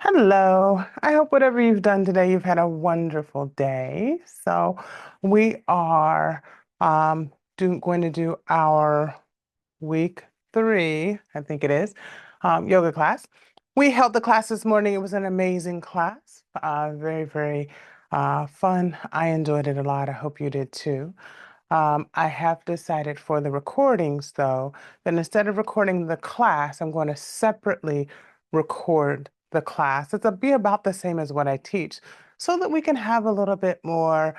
Hello. I hope whatever you've done today, you've had a wonderful day. So we are going to do our week 3, I think it is, yoga class. We held the class this morning. It was an amazing class. Very, very fun. I enjoyed it a lot. I hope you did too. I have decided for the recordings, though, that instead of recording the class, I'm going to separately record the class. It'll be about the same as what I teach, so that we can have a little bit more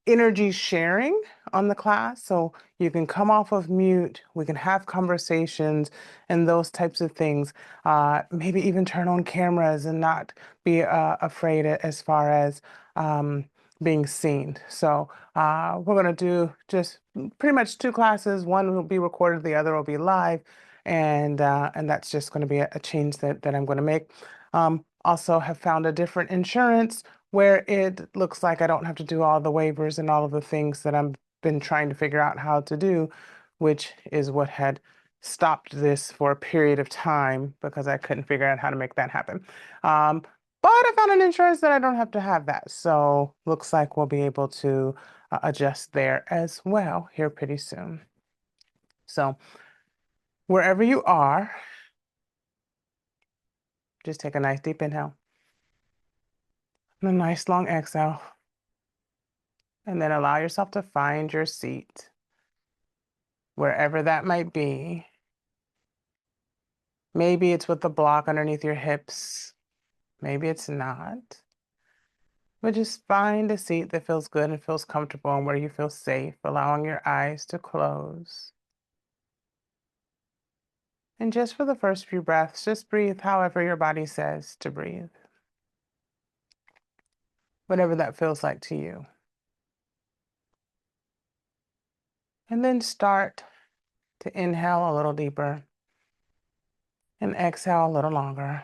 energy sharing on the class. So you can come off of mute, we can have conversations and those types of things. Maybe even turn on cameras and not be afraid as far as being seen. So we're going to do just pretty much 2 classes. One will be recorded, the other will be live, and that's just going to be a change that I'm going to make. Also have found a different insurance where it looks like I don't have to do all the waivers and all of the things that I've been trying to figure out how to do, which is what had stopped this for a period of time because I couldn't figure out how to make that happen. Um, but I found an insurance that I don't have to have that. So looks like we'll be able to adjust there as well here pretty soon. So wherever you are, just take a nice deep inhale and a nice long exhale. And then allow yourself to find your seat, wherever that might be. Maybe it's with the block underneath your hips. Maybe it's not. But just find a seat that feels good and feels comfortable and where you feel safe, allowing your eyes to close. And just for the first few breaths, just breathe however your body says to breathe, whatever that feels like to you. And then start to inhale a little deeper and exhale a little longer,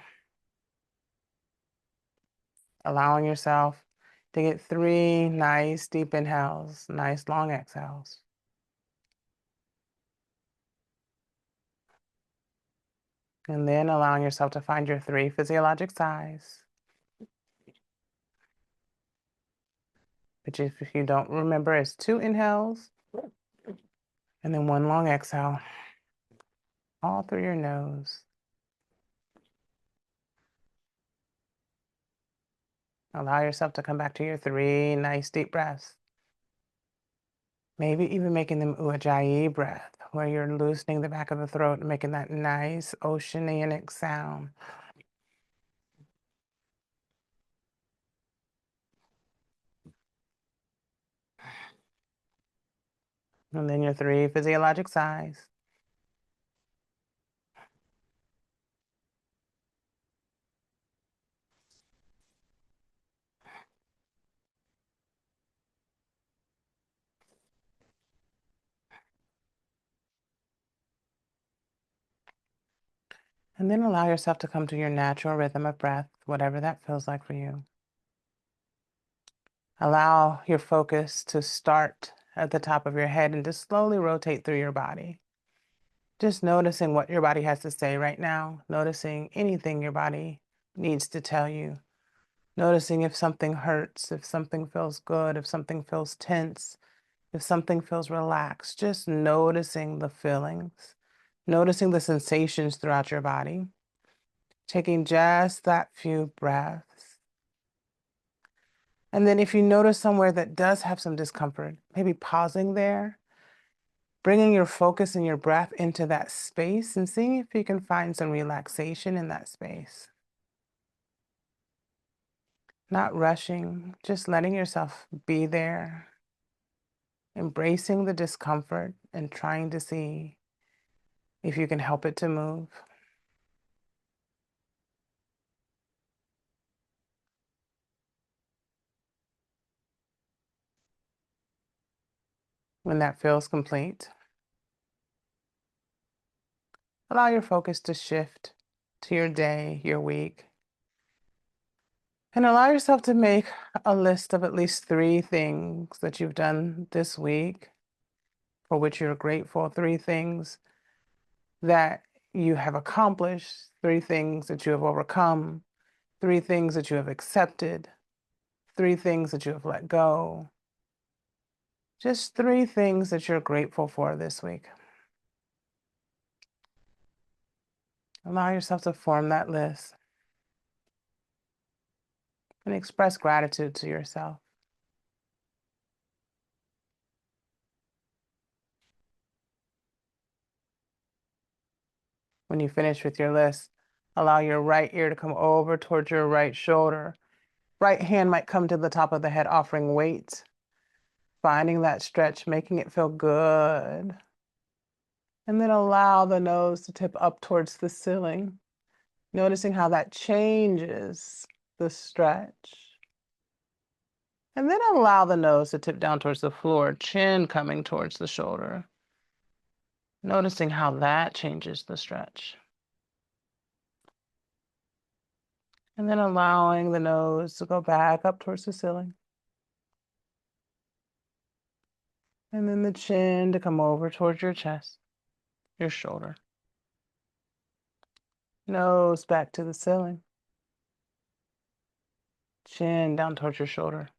allowing yourself to get 3 nice deep inhales, nice long exhales. And then allowing yourself to find your 3 physiologic sighs. Which if you don't remember is 2 inhales and then 1 long exhale, all through your nose. Allow yourself to come back to your 3 nice deep breaths. Maybe even making them ujjayi breath, where you're loosening the back of the throat and making that nice oceanic sound. And then your 3 physiologic sighs. And then allow yourself to come to your natural rhythm of breath, whatever that feels like for you. Allow your focus to start at the top of your head and just slowly rotate through your body. Just noticing what your body has to say right now, noticing anything your body needs to tell you, noticing if something hurts, if something feels good, if something feels tense, if something feels relaxed, just noticing the feelings, noticing the sensations throughout your body, taking just that few breaths. And then if you notice somewhere that does have some discomfort, maybe pausing there, bringing your focus and your breath into that space and seeing if you can find some relaxation in that space. Not rushing, just letting yourself be there, embracing the discomfort and trying to see if you can help it to move. When that feels complete, allow your focus to shift to your day, your week, and allow yourself to make a list of at least 3 things that you've done this week for which you're grateful, 3 things that you have accomplished, 3 things that you have overcome, 3 things that you have accepted, 3 things that you have let go. Just 3 things that you're grateful for this week. Allow yourself to form that list and express gratitude to yourself. When you finish with your list, allow your right ear to come over towards your right shoulder. Right hand might come to the top of the head, offering weight. Finding that stretch, making it feel good. And then allow the nose to tip up towards the ceiling. Noticing how that changes the stretch. And then allow the nose to tip down towards the floor, chin coming towards the shoulder. Noticing how that changes the stretch. And then allowing the nose to go back up towards the ceiling. And then the chin to come over towards your chest, your shoulder. Nose back to the ceiling. Chin down towards your shoulder.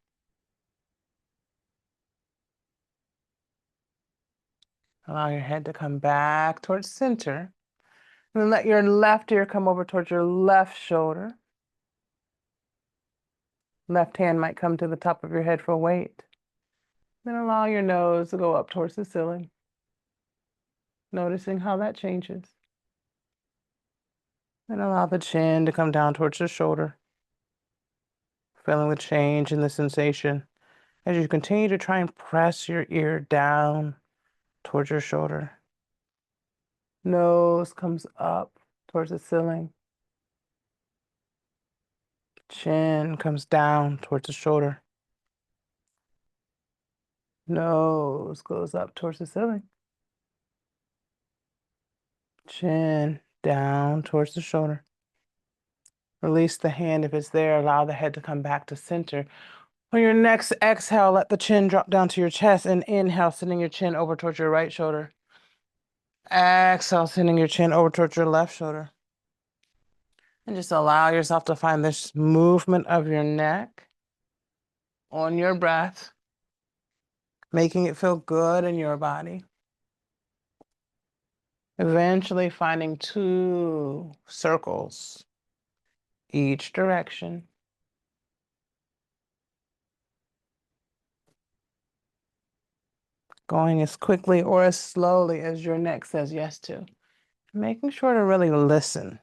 Allow your head to come back towards center. And then let your left ear come over towards your left shoulder. Left hand might come to the top of your head for weight. Then allow your nose to go up towards the ceiling. Noticing how that changes. Then allow the chin to come down towards the shoulder. Feeling the change in the sensation as you continue to try and press your ear down towards your shoulder. Nose comes up towards the ceiling. Chin comes down towards the shoulder. Nose goes up towards the ceiling. Chin down towards the shoulder. Release the hand if it's there. Allow the head to come back to center. On your next exhale, let the chin drop down to your chest, and inhale, sending your chin over towards your right shoulder. Exhale, sending your chin over towards your left shoulder. And just allow yourself to find this movement of your neck on your breath, making it feel good in your body. Eventually finding 2 circles each direction. Going as quickly or as slowly as your neck says yes to. Making sure to really listen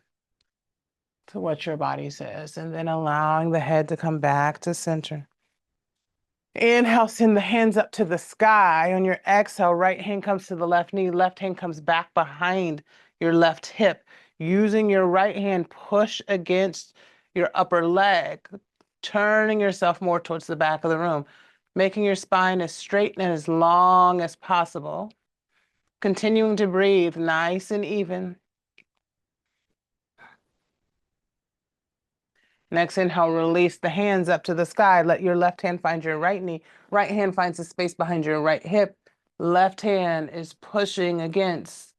to what your body says, and then allowing the head to come back to center. Inhale, send the hands up to the sky. On your exhale, right hand comes to the left knee, left hand comes back behind your left hip. Using your right hand, push against your upper leg, turning yourself more towards the back of the room, making your spine as straight and as long as possible. Continuing to breathe nice and even. Next inhale, release the hands up to the sky. Let your left hand find your right knee. Right hand finds the space behind your right hip. Left hand is pushing against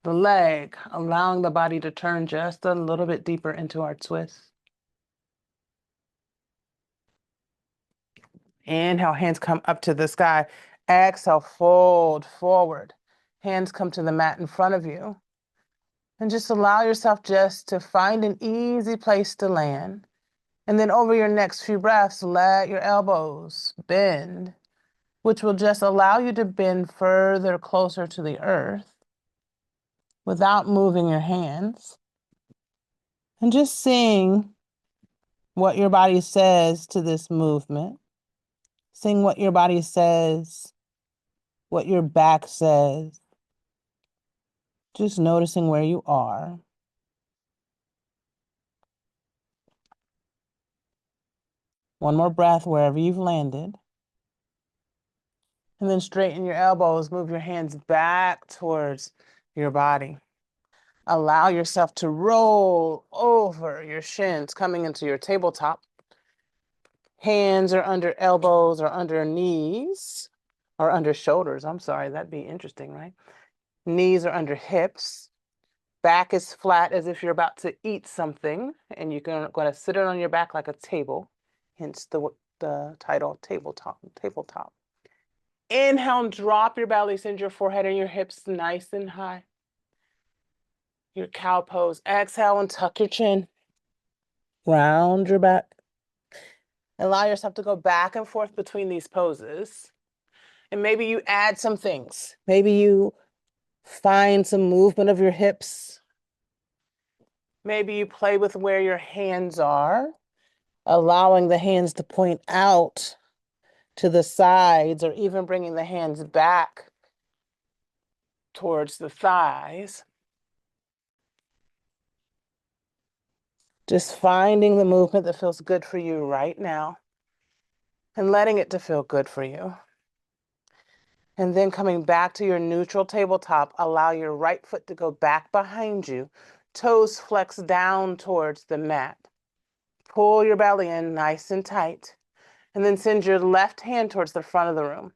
the leg, allowing the body to turn just a little bit deeper into our twist. Inhale, hands come up to the sky. Exhale, fold forward. Hands come to the mat in front of you. And just allow yourself just to find an easy place to land. And then over your next few breaths, let your elbows bend, which will just allow you to bend further closer to the earth without moving your hands. And just seeing what your body says to this movement. Seeing what your body says, what your back says. Just noticing where you are. One more breath wherever you've landed. And then straighten your elbows, move your hands back towards your body. Allow yourself to roll over your shins, coming into your tabletop. Hands are under elbows or under knees, or under shoulders. I'm sorry, that'd be interesting, right? Knees are under hips. Back is flat as if you're about to eat something, and you're going to sit it on your back like a table, hence the title, tabletop, tabletop. Inhale and drop your belly, send your forehead and your hips nice and high. Your cow pose. Exhale and tuck your chin. Round your back. Allow yourself to go back and forth between these poses. And maybe you add some things. Maybe you find some movement of your hips. Maybe you play with where your hands are, allowing the hands to point out to the sides or even bringing the hands back towards the thighs. Just finding the movement that feels good for you right now and letting it to feel good for you. And then coming back to your neutral tabletop, allow your right foot to go back behind you, toes flex down towards the mat. Pull your belly in nice and tight, and then send your left hand towards the front of the room.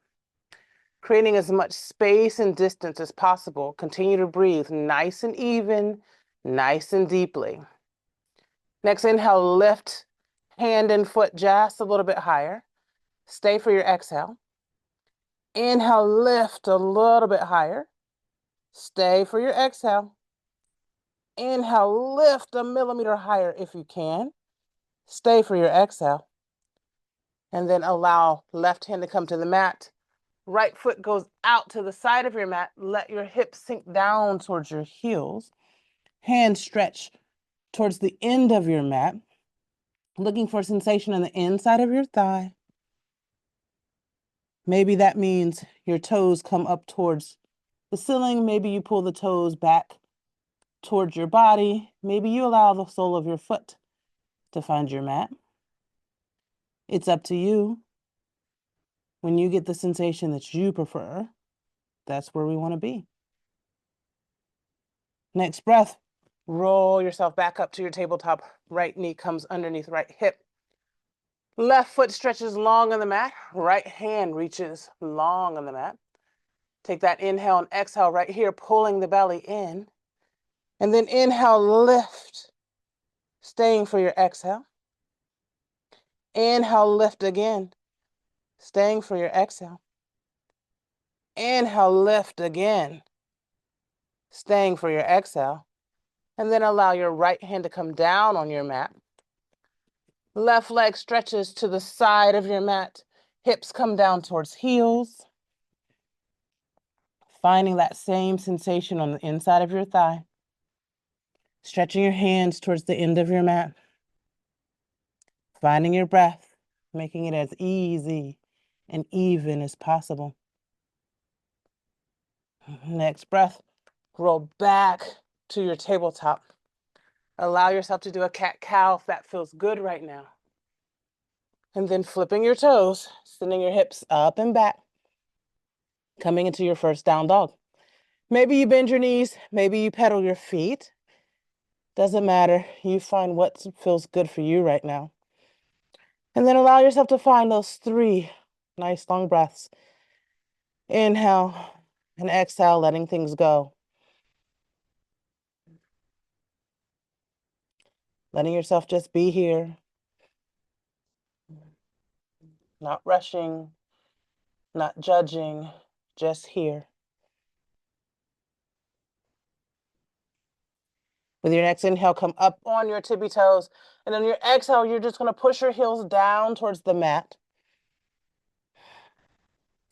Creating as much space and distance as possible. Continue to breathe nice and even, nice and deeply. Next inhale, lift hand and foot just a little bit higher. Stay for your exhale. Inhale, lift a little bit higher. Stay for your exhale. Inhale, lift a millimeter higher if you can. Stay for your exhale. And then allow left hand to come to the mat. Right foot goes out to the side of your mat. Let your hips sink down towards your heels. Hands stretch towards the end of your mat. Looking for sensation on the inside of your thigh. Maybe that means your toes come up towards the ceiling. Maybe you pull the toes back towards your body. Maybe you allow the sole of your foot to find your mat. It's up to you. When you get the sensation that you prefer, that's where we want to be. Next breath, roll yourself back up to your tabletop. Right knee comes underneath right hip. Left foot stretches long on the mat. Right hand reaches long on the mat. Take that inhale and exhale right here, pulling the belly in. And then inhale, lift, staying for your exhale. Inhale, lift again, staying for your exhale. Inhale, lift again, staying for your exhale. And then allow your right hand to come down on your mat. Left leg stretches to the side of your mat. Hips come down towards heels. Finding that same sensation on the inside of your thigh. Stretching your hands towards the end of your mat. Finding your breath, making it as easy and even as possible. Next breath, roll back to your tabletop. Allow yourself to do a cat-cow if that feels good right now. And then flipping your toes, sending your hips up and back, coming into your first down dog. Maybe you bend your knees, maybe you pedal your feet. Doesn't matter. You find what feels good for you right now. And then allow yourself to find those 3 nice long breaths. Inhale and exhale, letting things go. Letting yourself just be here. Not rushing, not judging, just here. With your next inhale, come up on your tippy toes. And on your exhale, you're just going to push your heels down towards the mat.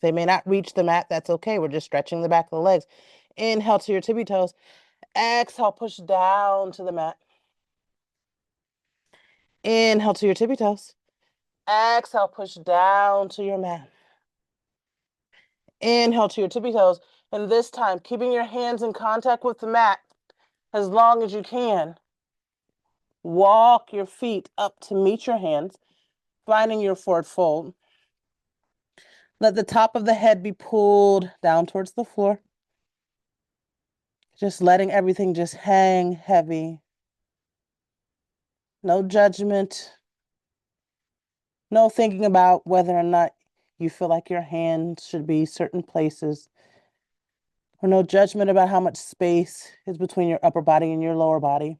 They may not reach the mat. That's okay. We're just stretching the back of the legs. Inhale to your tippy toes. Exhale, push down to the mat. Inhale to your tippy toes. Exhale, push down to your mat. Inhale to your tippy toes. And this time, keeping your hands in contact with the mat as long as you can. Walk your feet up to meet your hands, finding your forward fold. Let the top of the head be pulled down towards the floor. Just letting everything just hang heavy. No judgment. No thinking about whether or not you feel like your hands should be certain places. or no judgment about how much space is between your upper body and your lower body.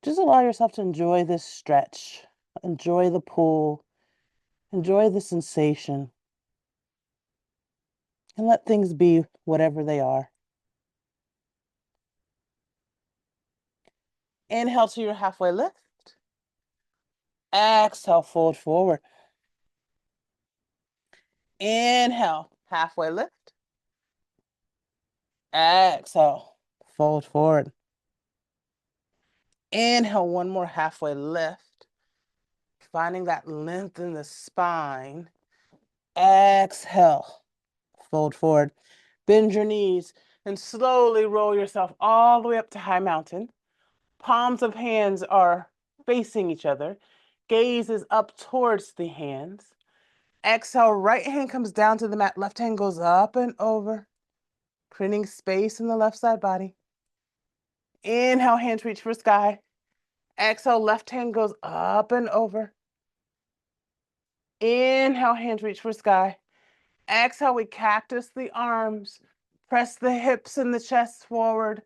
Just allow yourself to enjoy this stretch, enjoy the pull, enjoy the sensation, and let things be whatever they are. Inhale to your halfway lift. Exhale, fold forward. Inhale, halfway lift. Exhale, fold forward. Inhale, one more halfway lift. Finding that length in the spine. Exhale, fold forward. Bend your knees and slowly roll yourself all the way up to high mountain. Palms of hands are facing each other. Gaze is up towards the hands. Exhale, right hand comes down to the mat. Left hand goes up and over, creating space in the left side body. Inhale, hands reach for sky. Exhale, left hand goes up and over. Inhale, hands reach for sky. Exhale, we cactus the arms. Press the hips and the chest forward.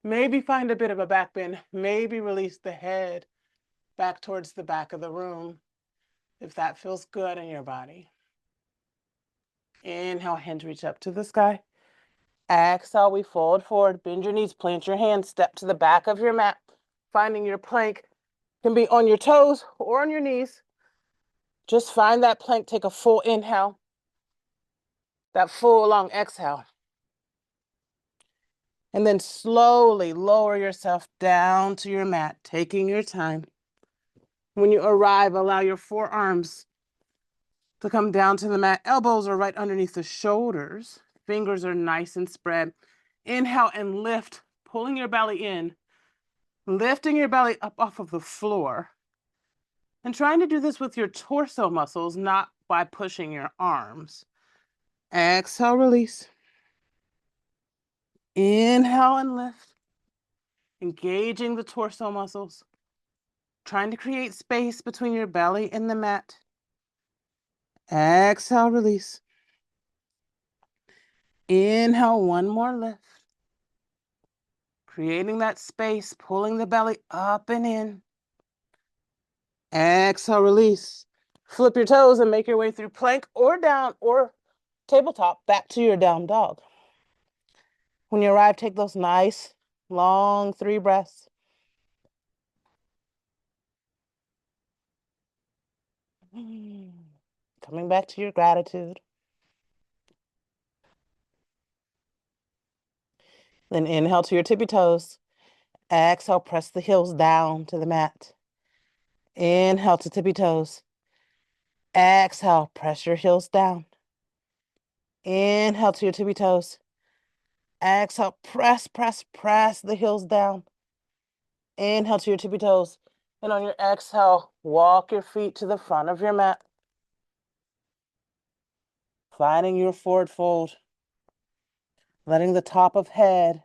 Maybe find a bit of a back bend. Maybe release the head back towards the back of the room if that feels good in your body. Inhale, hands reach up to the sky. Exhale, we fold forward. Bend your knees, plant your hands, step to the back of your mat. Finding your plank can be on your toes or on your knees. Just find that plank. Take a full inhale, that full long exhale. And then slowly lower yourself down to your mat, taking your time. When you arrive, allow your forearms to come down to the mat. Elbows are right underneath the shoulders. Fingers are nice and spread. Inhale and lift, pulling your belly in, lifting your belly up off of the floor. And trying to do this with your torso muscles, not by pushing your arms. Exhale, release. Inhale and lift. Engaging the torso muscles. Trying to create space between your belly and the mat. Exhale, release. Inhale, one more lift. Creating that space, pulling the belly up and in. Exhale, release. Flip your toes and make your way through plank or down or tabletop back to your down dog. When you arrive, take those nice, long 3 breaths. Coming back to your gratitude. Then inhale to your tippy toes. Exhale, press the heels down to the mat. Inhale to tippy toes. Exhale, press your heels down. Inhale to your tippy toes. Exhale, press, press, press the heels down. Inhale to your tippy toes. And on your exhale, walk your feet to the front of your mat. Finding your forward fold. Letting the top of head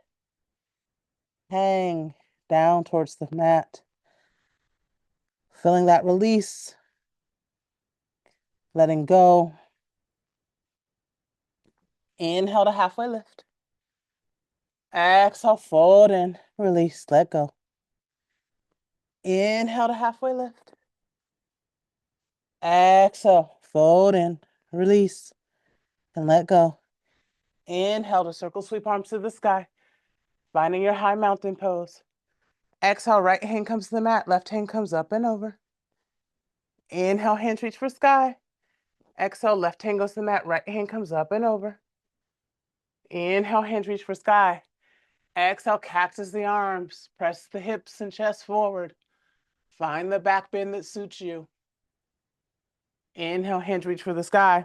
hang down towards the mat. Feeling that release. Letting go. Inhale to halfway lift. Exhale, fold in, release, let go. Inhale to halfway lift. Exhale, fold in, release, and let go. Inhale to circle sweep arms to the sky, finding your high mountain pose. Exhale, right hand comes to the mat, left hand comes up and over. Inhale, hands reach for sky. Exhale, left hand goes to the mat, right hand comes up and over. Inhale, hands reach for sky. Exhale, cactus the arms, press the hips and chest forward. Find the back bend that suits you. Inhale, hands reach for the sky.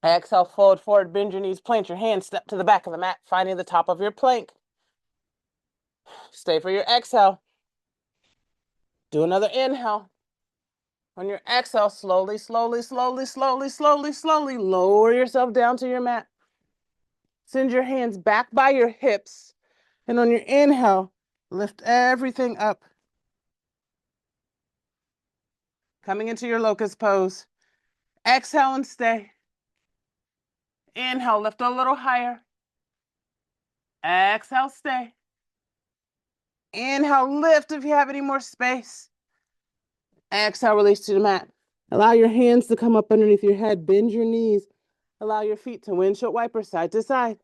Exhale, fold forward, bend your knees, plant your hands, step to the back of the mat, finding the top of your plank. Stay for your exhale. Do another inhale. On your exhale, slowly, slowly, slowly, slowly, slowly, slowly, lower yourself down to your mat. Send your hands back by your hips. And on your inhale, lift everything up. Coming into your locust pose. Exhale and stay. Inhale, lift a little higher. Exhale, stay. Inhale, lift if you have any more space. Exhale, release to the mat. Allow your hands to come up underneath your head. Bend your knees. Allow your feet to windshield wiper side to side.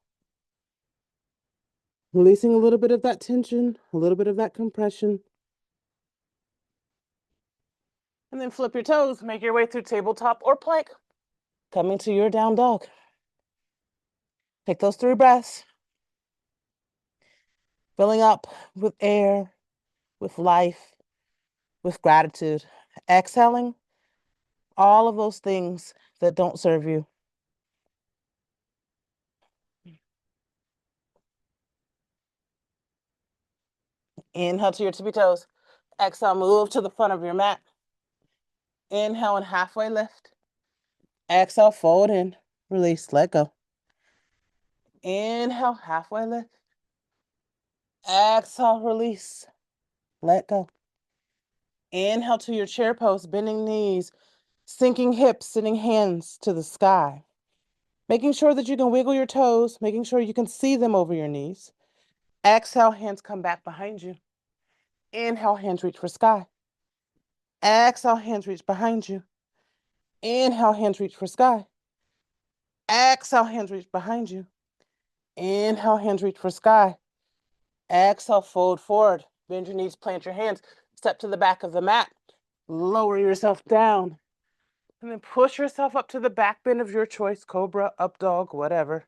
Releasing a little bit of that tension, a little bit of that compression. And then flip your toes. Make your way through tabletop or plank. Coming to your down dog. Take those 3 breaths. Filling up with air, with life, with gratitude. Exhaling all of those things that don't serve you. Inhale to your tippy toes. Exhale, move to the front of your mat. Inhale and halfway lift. Exhale, fold in. Release, let go. Inhale, halfway lift. Exhale, release, let go. Inhale to your chair pose, bending knees, sinking hips, sending hands to the sky. Making sure that you can wiggle your toes, making sure you can see them over your knees. Exhale, hands come back behind you. Inhale, hands reach for sky. Exhale, hands reach behind you. Inhale, hands reach for sky. Exhale, hands reach behind you. Inhale, hands reach for sky. Exhale, fold forward. Bend your knees, plant your hands. Step to the back of the mat. Lower yourself down. And then push yourself up to the back bend of your choice, cobra, up dog, whatever.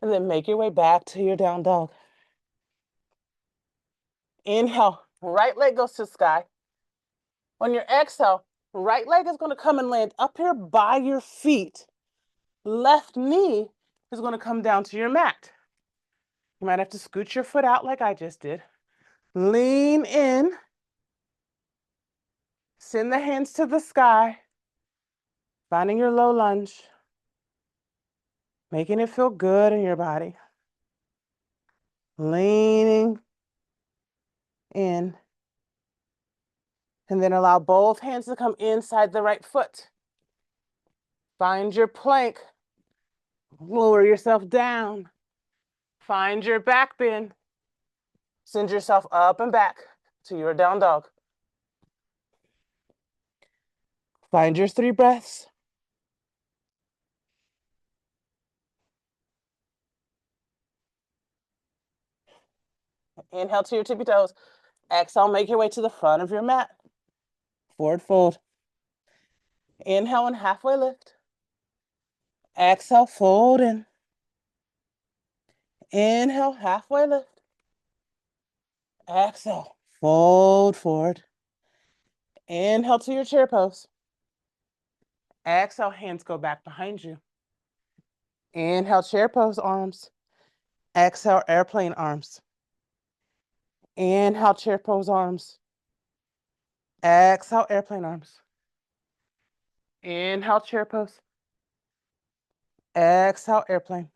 And then make your way back to your down dog. Inhale, right leg goes to the sky. On your exhale, right leg is going to come and land up here by your feet. Left knee is going to come down to your mat. You might have to scoot your foot out like I just did. Lean in. Send the hands to the sky. Finding your low lunge. Making it feel good in your body. Leaning in. And then allow both hands to come inside the right foot. Find your plank. Lower yourself down. Find your back bend. Send yourself up and back to your down dog. Find your 3 breaths. Inhale to your tippy toes. Exhale, make your way to the front of your mat. Forward fold. Inhale and halfway lift. Exhale, fold in. Inhale, halfway lift. Exhale, fold forward. Inhale to your chair pose. Exhale, hands go back behind you. Inhale, chair pose, arms. Exhale, airplane arms. Inhale, chair pose, arms. Exhale, airplane arms. Inhale, chair pose. Exhale, airplane.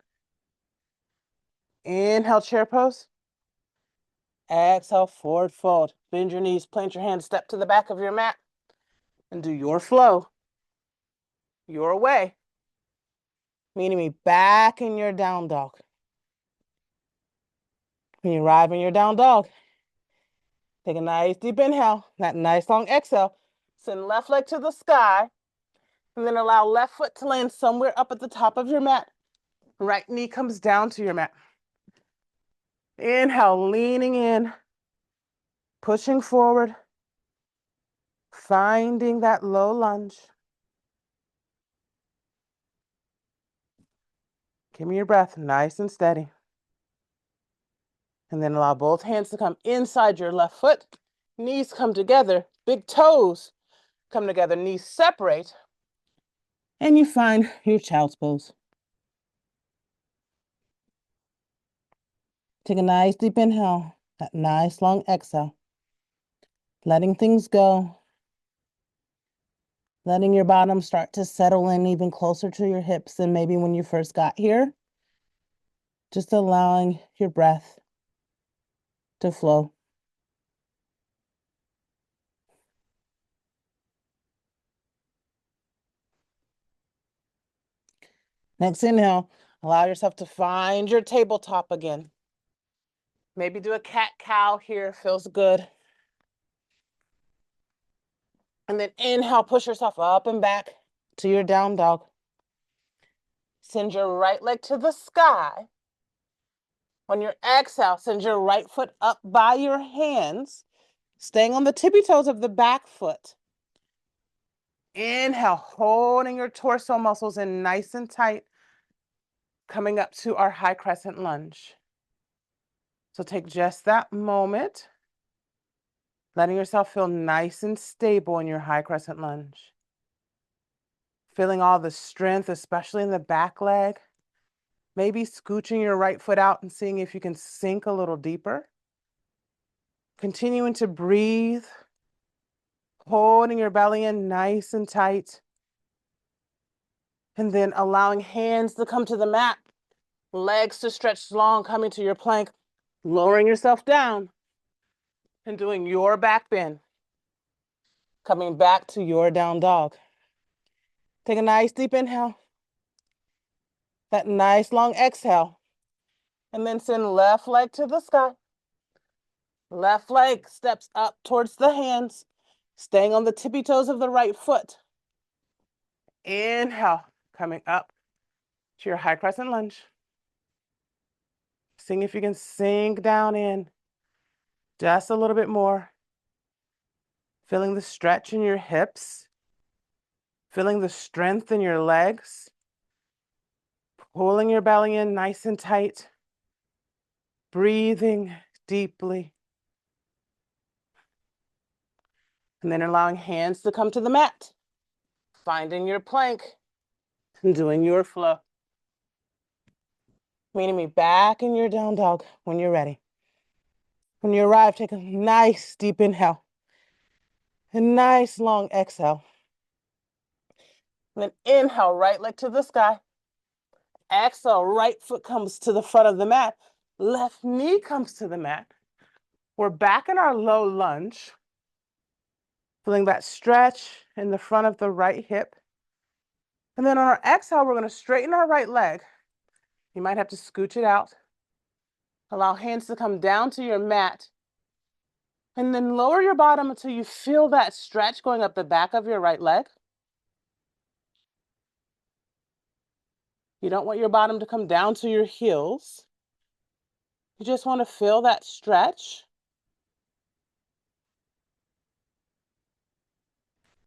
Inhale, chair pose. Exhale, forward fold. Bend your knees, plant your hands, step to the back of your mat, and do your flow, your way. Meaning me back in your down dog. When you arrive in your down dog, take a nice deep inhale, that nice long exhale. Send left leg to the sky, and then allow left foot to land somewhere up at the top of your mat. Right knee comes down to your mat. Inhale, leaning in, pushing forward, finding that low lunge. Give me your breath, nice and steady. And then allow both hands to come inside your left foot. Knees come together, big toes come together, knees separate. And you find your child's pose. Take a nice deep inhale, that nice long exhale. Letting things go. Letting your bottom start to settle in even closer to your hips than maybe when you first got here. Just allowing your breath to flow. Next inhale, allow yourself to find your tabletop again. Maybe do a cat-cow here, feels good. And then inhale, push yourself up and back to your down dog. Send your right leg to the sky. On your exhale, send your right foot up by your hands, staying on the tippy toes of the back foot. Inhale, holding your torso muscles in nice and tight, coming up to our high crescent lunge. So take just that moment, letting yourself feel nice and stable in your high crescent lunge. Feeling all the strength, especially in the back leg. Maybe scooching your right foot out and seeing if you can sink a little deeper. Continuing to breathe, holding your belly in nice and tight. And then allowing hands to come to the mat, legs to stretch long, coming to your plank, lowering yourself down and doing your back bend. Coming back to your down dog. Take a nice deep inhale. That nice long exhale. And then send left leg to the sky. Left leg steps up towards the hands, staying on the tippy toes of the right foot. Inhale, coming up to your high crescent lunge. Seeing if you can sink down in just a little bit more. Feeling the stretch in your hips. Feeling the strength in your legs. Pulling your belly in nice and tight. Breathing deeply. And then allowing hands to come to the mat. Finding your plank and doing your flow. Meeting me back in your down dog when you're ready. When you arrive, take a nice deep inhale. A nice long exhale. And then inhale, right leg to the sky. Exhale, right foot comes to the front of the mat. Left knee comes to the mat. We're back in our low lunge. Feeling that stretch in the front of the right hip. And then on our exhale, we're going to straighten our right leg. You might have to scooch it out. Allow hands to come down to your mat. And then lower your bottom until you feel that stretch going up the back of your right leg. You don't want your bottom to come down to your heels. You just want to feel that stretch.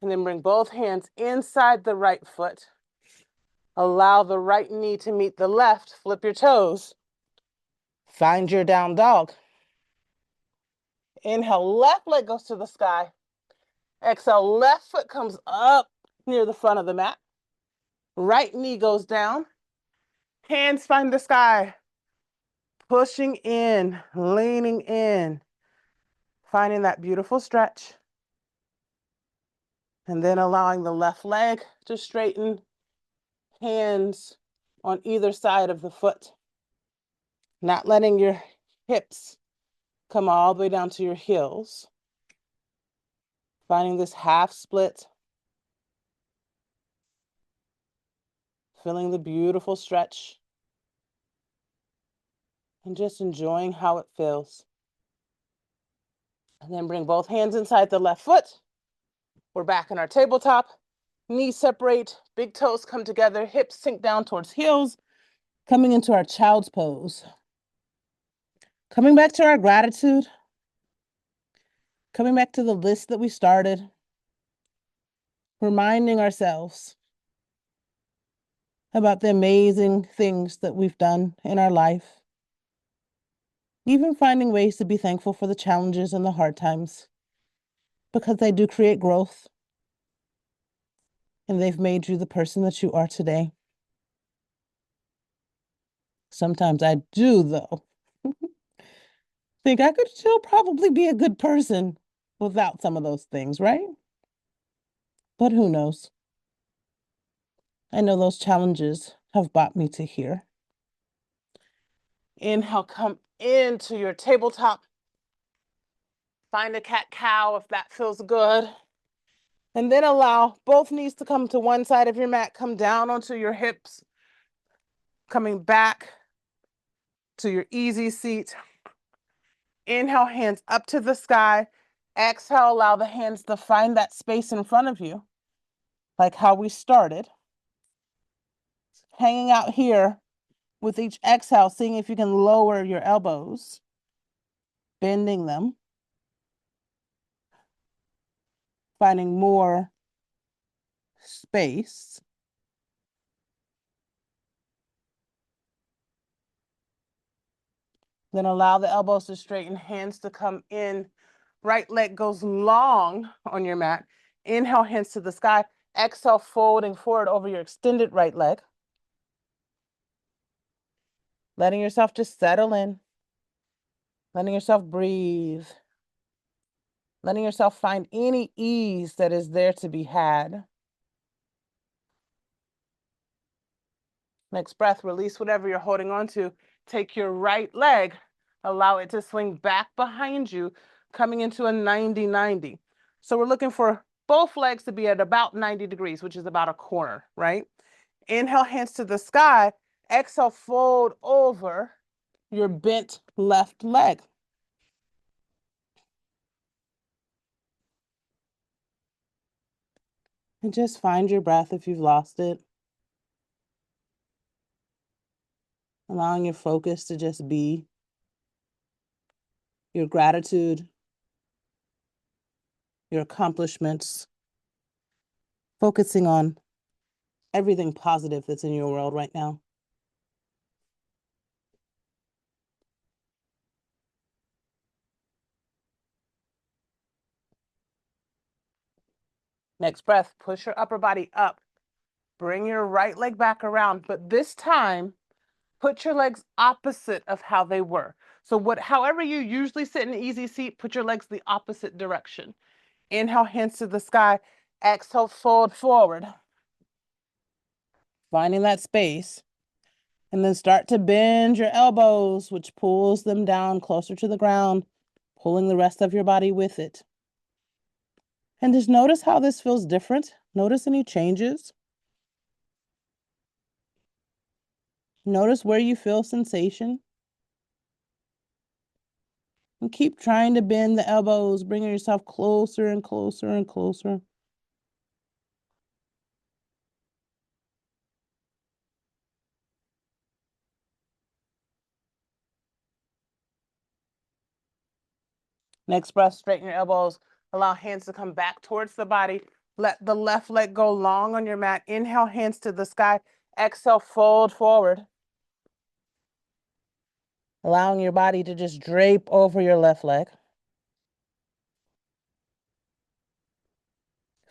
And then bring both hands inside the right foot. Allow the right knee to meet the left. Flip your toes. Find your down dog. Inhale, left leg goes to the sky. Exhale, left foot comes up near the front of the mat. Right knee goes down. Hands find the sky. Pushing in, leaning in. Finding that beautiful stretch. And then allowing the left leg to straighten. Hands on either side of the foot. Not letting your hips come all the way down to your heels. Finding this half split. Feeling the beautiful stretch. And just enjoying how it feels. And then bring both hands inside the left foot. We're back in our tabletop. Knees separate, big toes come together, hips sink down towards heels. Coming into our child's pose. Coming back to our gratitude. Coming back to the list that we started. Reminding ourselves about the amazing things that we've done in our life. Even finding ways to be thankful for the challenges and the hard times, because they do create growth and they've made you the person that you are today. Sometimes I do, though, think I could still probably be a good person without some of those things, right? But who knows? I know those challenges have brought me to here. Inhale, come into your tabletop. Find a cat-cow if that feels good. And then allow both knees to come to one side of your mat, come down onto your hips. Coming back to your easy seat. Inhale, hands up to the sky. Exhale, allow the hands to find that space in front of you, like how we started. Hanging out here with each exhale, seeing if you can lower your elbows, bending them, finding more space. Then allow the elbows to straighten, hands to come in. Right leg goes long on your mat. Inhale, hands to the sky. Exhale, folding forward over your extended right leg. Letting yourself just settle in. Letting yourself breathe. Letting yourself find any ease that is there to be had. Next breath, release whatever you're holding on to. Take your right leg, allow it to swing back behind you, coming into a 90-90. So we're looking for both legs to be at about 90 degrees, which is about a corner, right? Inhale, hands to the sky. Exhale, fold over your bent left leg. And just find your breath if you've lost it. Allowing your focus to just be your gratitude, your accomplishments, focusing on everything positive that's in your world right now. Next breath, push your upper body up. Bring your right leg back around, but this time, put your legs opposite of how they were. So however you usually sit in an easy seat, put your legs the opposite direction. Inhale, hands to the sky. Exhale, fold forward. Finding that space. And then start to bend your elbows, which pulls them down closer to the ground, pulling the rest of your body with it. And just notice how this feels different. Notice any changes. Notice where you feel sensation. And keep trying to bend the elbows, bringing yourself closer and closer and closer. Next breath, straighten your elbows. Allow hands to come back towards the body. Let the left leg go long on your mat. Inhale, hands to the sky. Exhale, fold forward. Allowing your body to just drape over your left leg.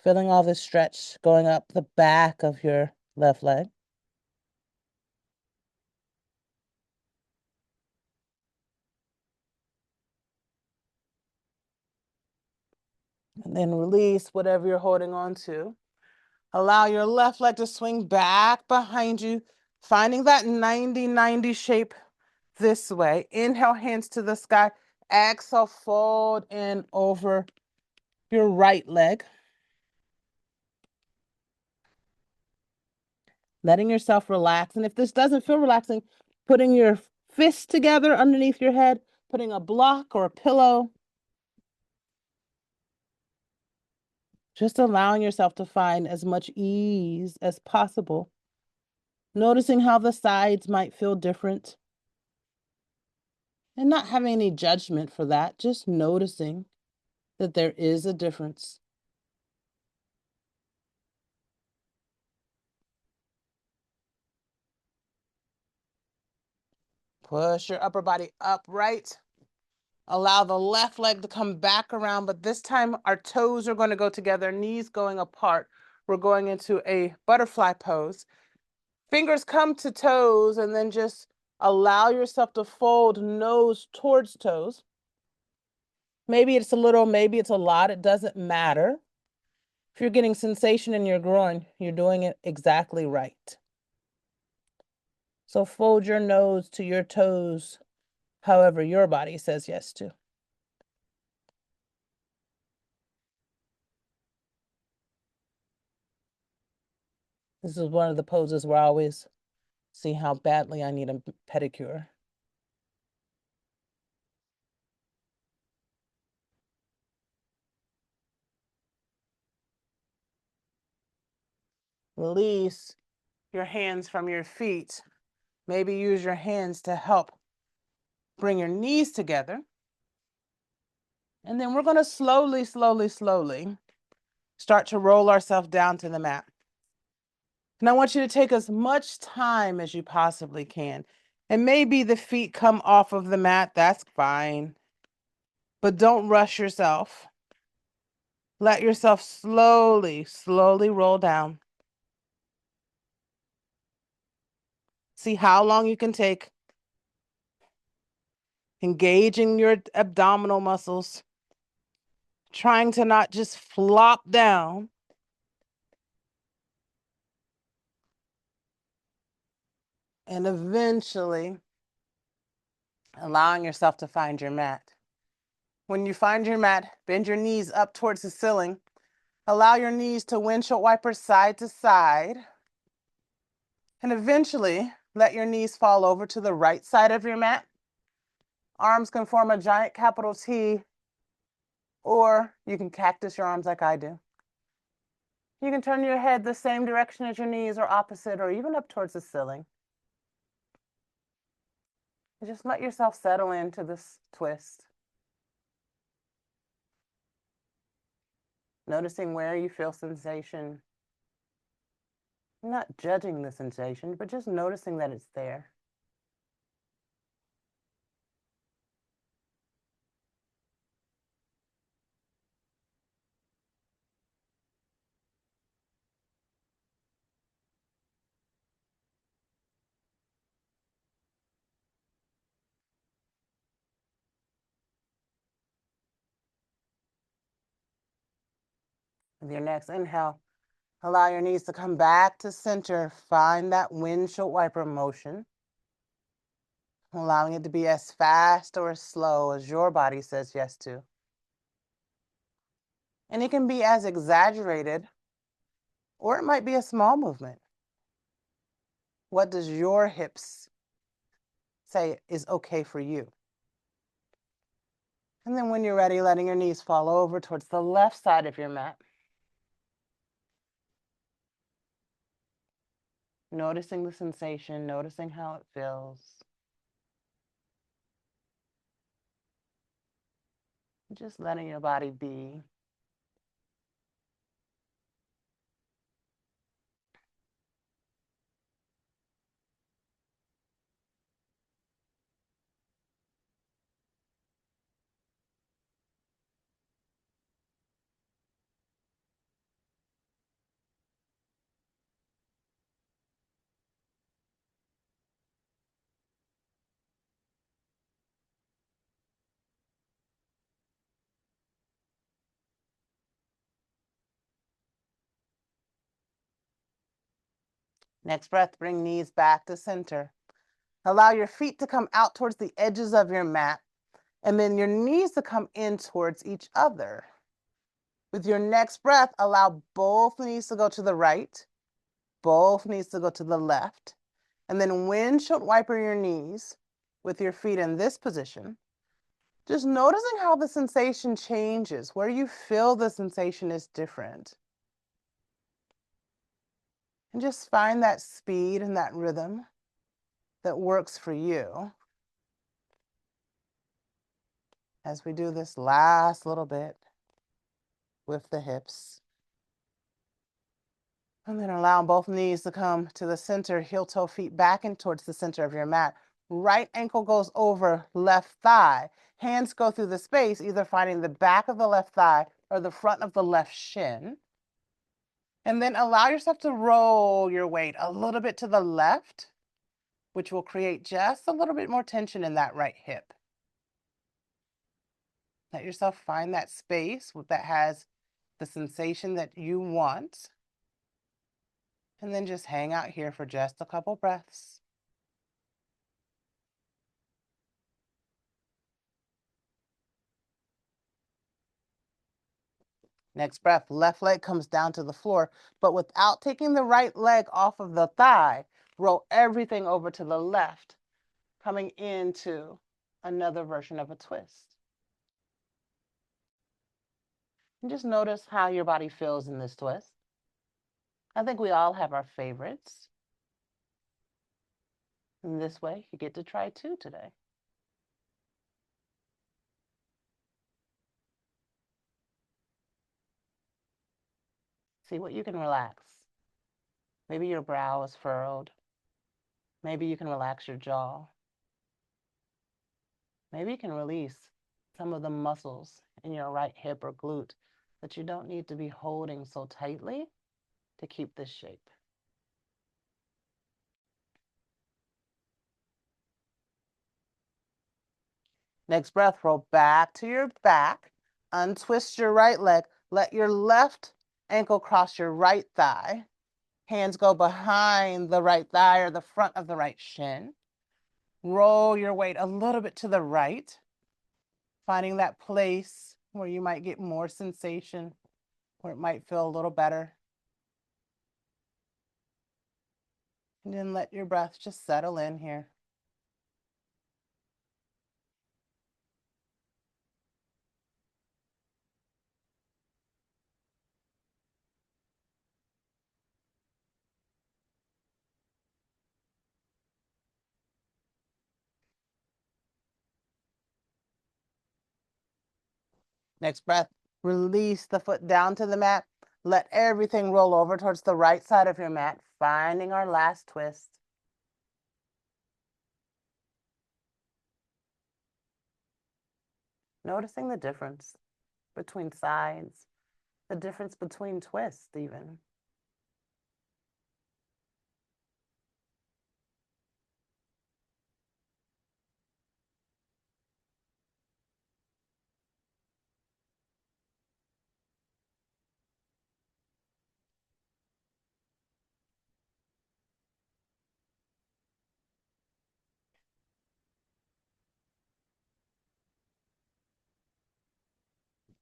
Feeling all this stretch going up the back of your left leg. And then release whatever you're holding on to. Allow your left leg to swing back behind you, finding that 90-90 shape this way. Inhale, hands to the sky. Exhale, fold in over your right leg. Letting yourself relax. And if this doesn't feel relaxing, putting your fists together underneath your head, putting a block or a pillow. Just allowing yourself to find as much ease as possible. Noticing how the sides might feel different. And not having any judgment for that, just noticing that there is a difference. Push your upper body upright. Allow the left leg to come back around, but this time our toes are going to go together, knees going apart. We're going into a butterfly pose. Fingers come to toes, and then just allow yourself to fold nose towards toes. Maybe it's a little, maybe it's a lot. It doesn't matter. If you're getting sensation in your groin, you're doing it exactly right. So fold your nose to your toes, however your body says yes to. This is one of the poses where I always See how badly I need a pedicure. Release your hands from your feet. Maybe use your hands to help bring your knees together. And then we're going to slowly, slowly, slowly start to roll ourselves down to the mat. And I want you to take as much time as you possibly can. And maybe the feet come off of the mat, that's fine. But don't rush yourself. Let yourself slowly, slowly roll down. See how long you can take. Engaging your abdominal muscles. Trying to not just flop down. And eventually allowing yourself to find your mat. When you find your mat, bend your knees up towards the ceiling. Allow your knees to windshield wiper side to side. And eventually, let your knees fall over to the right side of your mat. Arms can form a giant capital T, or you can cactus your arms like I do. You can turn your head the same direction as your knees, or opposite, or even up towards the ceiling. And just let yourself settle into this twist. Noticing where you feel sensation. Not judging the sensation, but just noticing that it's there. With your next inhale, allow your knees to come back to center. Find that windshield wiper motion. Allowing it to be as fast or as slow as your body says yes to. And it can be as exaggerated, or it might be a small movement. What does your hips say is okay for you? And then when you're ready, letting your knees fall over towards the left side of your mat. Noticing the sensation, noticing how it feels. Just letting your body be. Next breath, bring knees back to center. Allow your feet to come out towards the edges of your mat, and then your knees to come in towards each other. With your next breath, allow both knees to go to the right, both knees to go to the left, and then windshield wiper your knees with your feet in this position. Just noticing how the sensation changes, where you feel the sensation is different. And just find that speed and that rhythm that works for you as we do this last little bit with the hips. And then allow both knees to come to the center, heel toe feet back and towards the center of your mat. Right ankle goes over left thigh. Hands go through the space, either finding the back of the left thigh or the front of the left shin. And then allow yourself to roll your weight a little bit to the left, which will create just a little bit more tension in that right hip. Let yourself find that space that has the sensation that you want. And then just hang out here for just a couple breaths. Next breath, left leg comes down to the floor, but without taking the right leg off of the thigh, Roll everything over to the left, coming into another version of a twist. And just notice how your body feels in this twist. I think we all have our favorites. In this way, you get to try 2 today. See what you can relax. Maybe your brow is furrowed. Maybe you can relax your jaw. Maybe you can release some of the muscles in your right hip or glute that you don't need to be holding so tightly to keep this shape. Next breath, roll back to your back. Untwist your right leg. Let your left ankle cross your right thigh. Hands go behind the right thigh or the front of the right shin. Roll your weight a little bit to the right, finding that place where you might get more sensation, where it might feel a little better. And then let your breath just settle in here. Next breath, release the foot down to the mat. Let everything roll over towards the right side of your mat, finding our last twist. Noticing the difference between sides, the difference between twists even.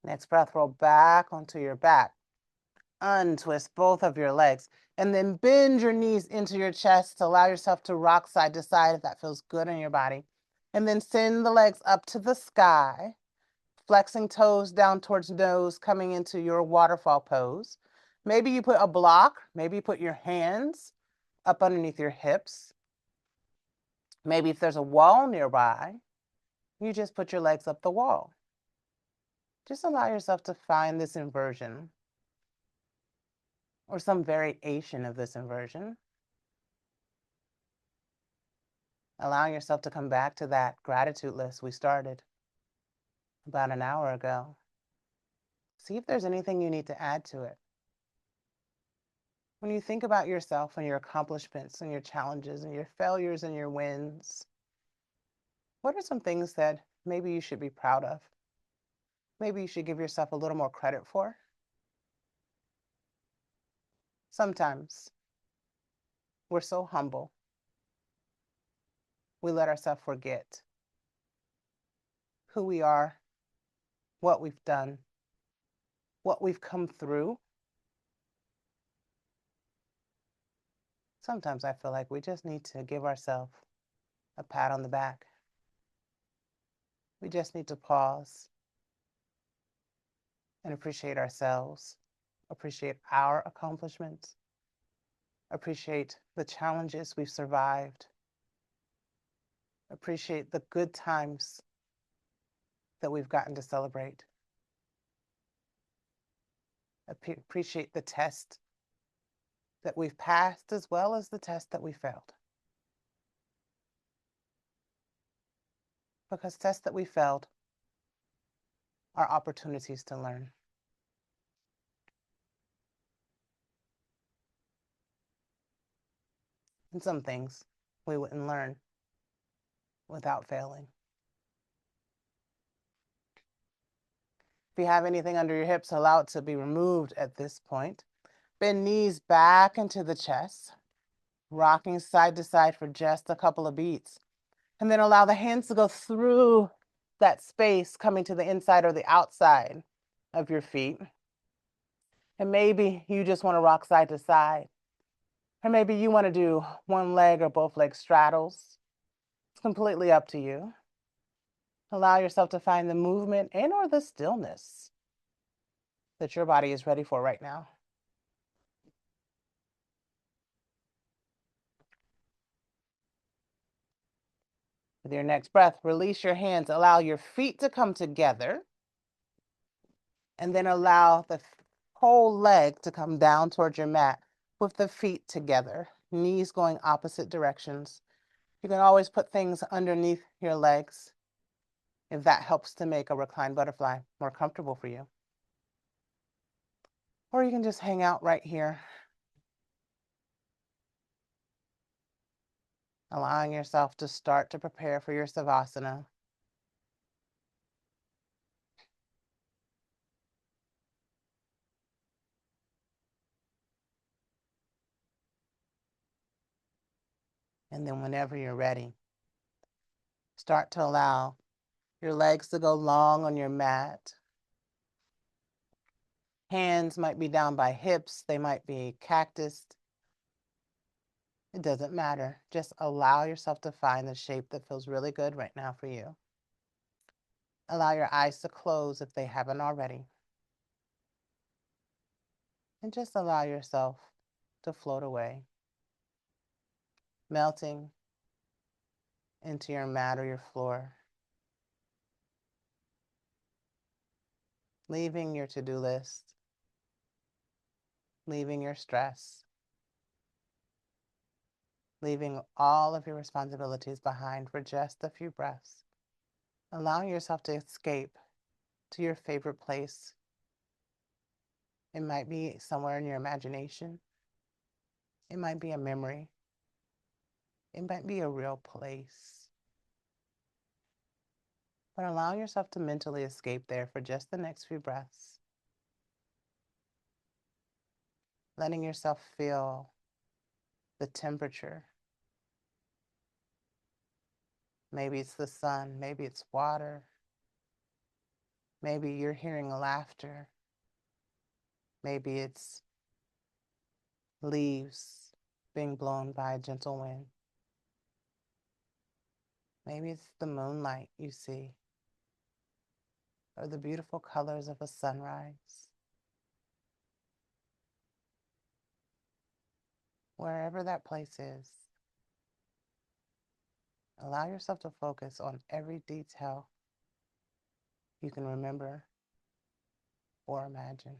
Next breath, roll back onto your back. Untwist both of your legs and then bend your knees into your chest to allow yourself to rock side to side if that feels good in your body. And then send the legs up to the sky, flexing toes down towards nose, coming into your waterfall pose. Maybe you put a block, maybe you put your hands up underneath your hips. Maybe if there's a wall nearby, you just put your legs up the wall. Just allow yourself to find this inversion or some variation of this inversion. Allowing yourself to come back to that gratitude list we started about an hour ago. See if there's anything you need to add to it. When you think about yourself and your accomplishments and your challenges and your failures and your wins, what are some things that maybe you should be proud of? Maybe you should give yourself a little more credit for? Sometimes we're so humble, we let ourselves forget who we are, what we've done, what we've come through. Sometimes I feel like we just need to give ourselves a pat on the back. We just need to pause and appreciate ourselves, appreciate our accomplishments, appreciate the challenges we've survived, appreciate the good times that we've gotten to celebrate, appreciate the test that we've passed as well as the test that we failed. Because tests that we failed are opportunities to learn. And some things we wouldn't learn without failing. If you have anything under your hips, allow it to be removed at this point. Bend knees back into the chest, rocking side to side for just a couple of beats. And then allow the hands to go through that space, coming to the inside or the outside of your feet. And maybe you just want to rock side to side. Or maybe you want to do one leg or both leg straddles. It's completely up to you. Allow yourself to find the movement and or the stillness that your body is ready for right now. With your next breath, release your hands. Allow your feet to come together. And then allow the whole leg to come down towards your mat with the feet together, knees going opposite directions. You can always put things underneath your legs if that helps to make a reclined butterfly more comfortable for you. Or you can just hang out right here, allowing yourself to start to prepare for your savasana. And then whenever you're ready, start to allow your legs to go long on your mat. Hands might be down by hips, they might be cactused. It doesn't matter. Just allow yourself to find the shape that feels really good right now for you. Allow your eyes to close if they haven't already. And just allow yourself to float away, melting into your mat or your floor, leaving your to-do list, leaving your stress, leaving all of your responsibilities behind for just a few breaths, allowing yourself to escape to your favorite place. It might be somewhere in your imagination. It might be a memory. It might be a real place. But allow yourself to mentally escape there for just the next few breaths. Letting yourself feel the temperature. Maybe it's the sun, maybe it's water. Maybe you're hearing laughter. Maybe it's leaves being blown by a gentle wind. Maybe it's the moonlight you see, or the beautiful colors of a sunrise. Wherever that place is, allow yourself to focus on every detail you can remember or imagine.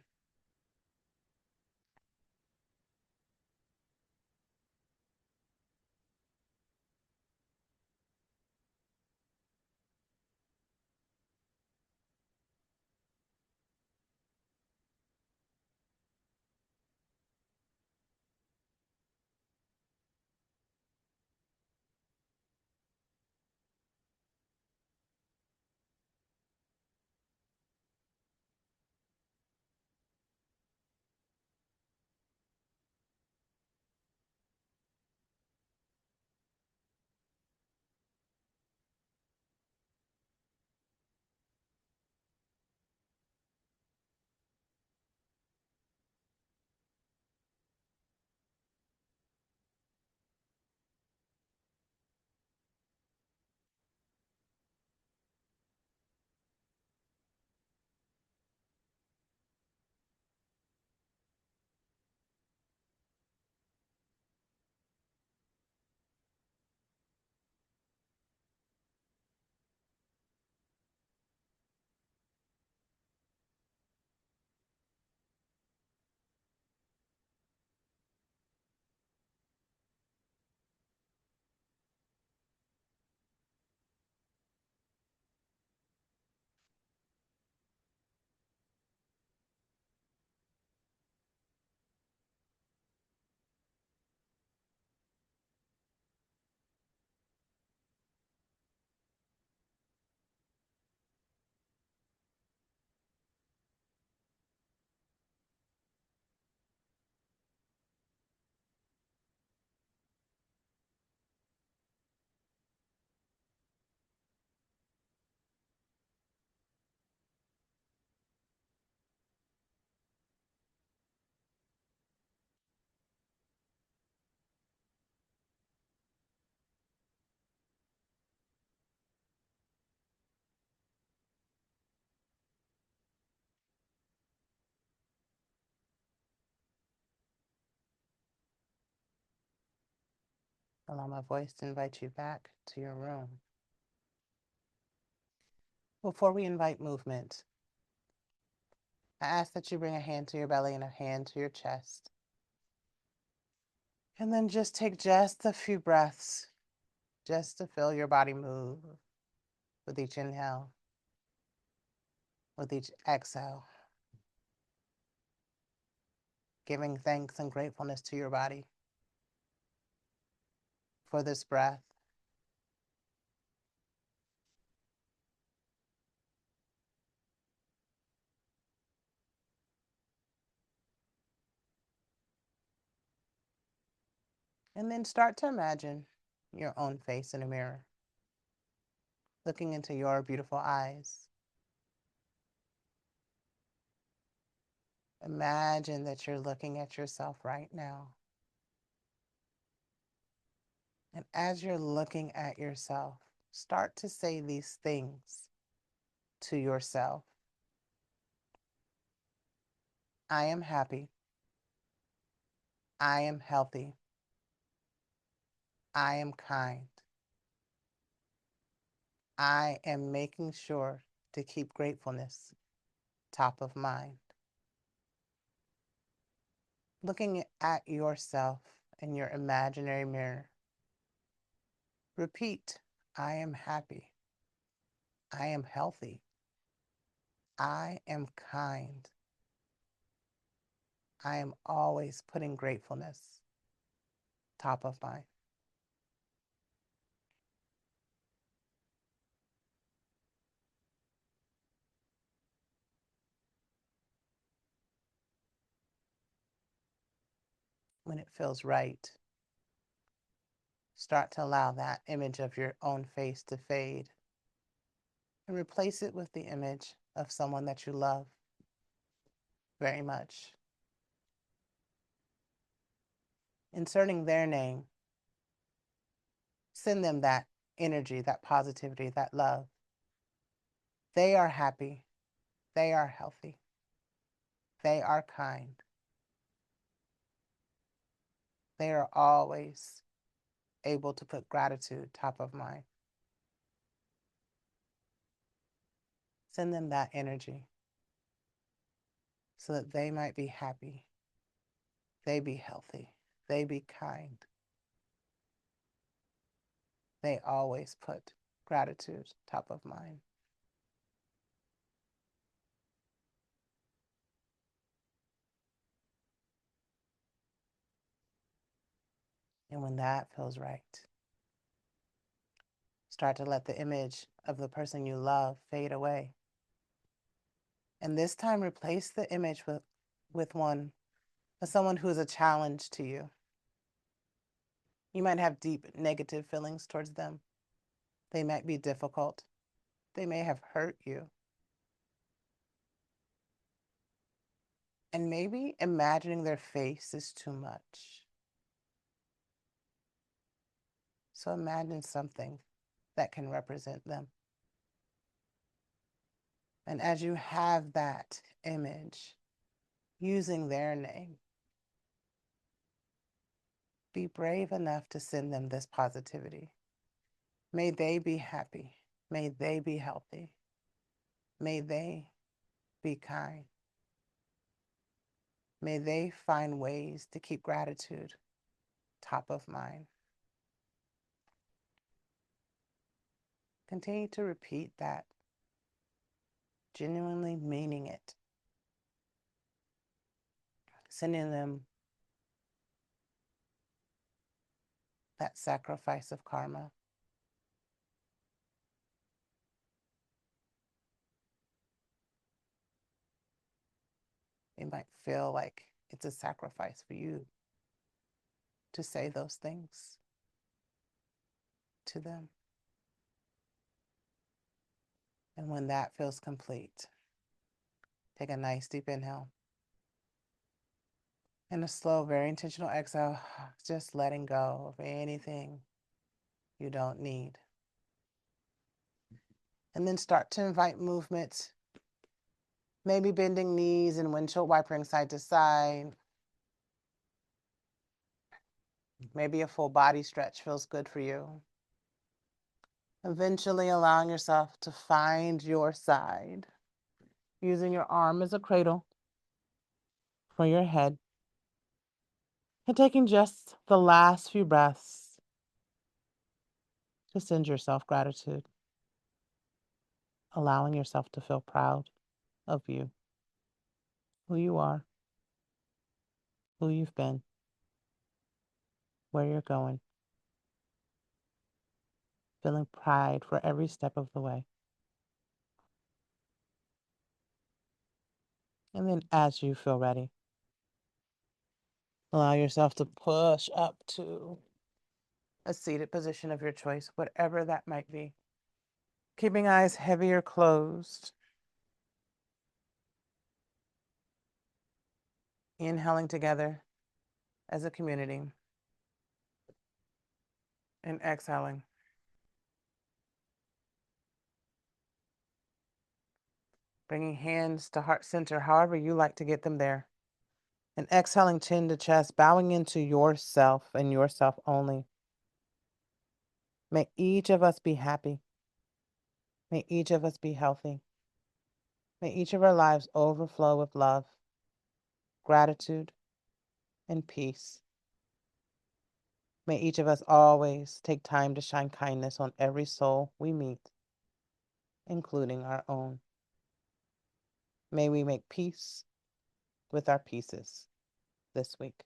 Allow my voice to invite you back to your room. Before we invite movement, I ask that you bring a hand to your belly and a hand to your chest. And then just take just a few breaths just to feel your body move with each inhale, with each exhale, giving thanks and gratefulness to your body for this breath. And then start to imagine your own face in a mirror, looking into your beautiful eyes. Imagine that you're looking at yourself right now. And as you're looking at yourself, start to say these things to yourself. I am happy. I am healthy. I am kind. I am making sure to keep gratefulness top of mind. Looking at yourself in your imaginary mirror, repeat, I am happy. I am healthy. I am kind. I am always putting gratefulness top of mind. When it feels right, start to allow that image of your own face to fade and replace it with the image of someone that you love very much. Inserting their name, send them that energy, that positivity, that love. They are happy. They are healthy. They are kind. They are always able to put gratitude top of mind. Send them that energy so that they might be happy. They be healthy. They be kind. They always put gratitude top of mind. And when that feels right, start to let the image of the person you love fade away. And this time replace the image with one of someone who is a challenge to you. You might have deep negative feelings towards them. They might be difficult. They may have hurt you. And maybe imagining their face is too much. So imagine something that can represent them. And as you have that image using their name, be brave enough to send them this positivity. May they be happy. May they be healthy. May they be kind. May they find ways to keep gratitude top of mind. Continue to repeat that, genuinely meaning it. Sending them that sacrifice of karma. It might feel like it's a sacrifice for you to say those things to them. And when that feels complete, take a nice deep inhale. And a slow, very intentional exhale, just letting go of anything you don't need. And then start to invite movement, maybe bending knees and windshield wipering side to side. Maybe a full body stretch feels good for you. Eventually allowing yourself to find your side, using your arm as a cradle for your head, and taking just the last few breaths to send yourself gratitude, allowing yourself to feel proud of you, who you are, who you've been, where you're going, feeling pride for every step of the way. And then as you feel ready, allow yourself to push up to a seated position of your choice, whatever that might be. Keeping eyes heavy or closed. Inhaling together as a community and exhaling. Bringing hands to heart center, however you like to get them there. And exhaling chin to chest, bowing into yourself and yourself only. May each of us be happy. May each of us be healthy. May each of our lives overflow with love, gratitude, and peace. May each of us always take time to shine kindness on every soul we meet, including our own. May we make peace with our pieces this week.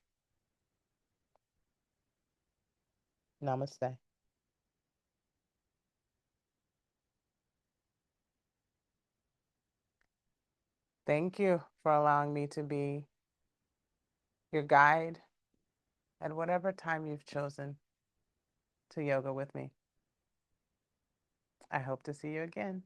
Namaste. Thank you for allowing me to be your guide at whatever time you've chosen to yoga with me. I hope to see you again.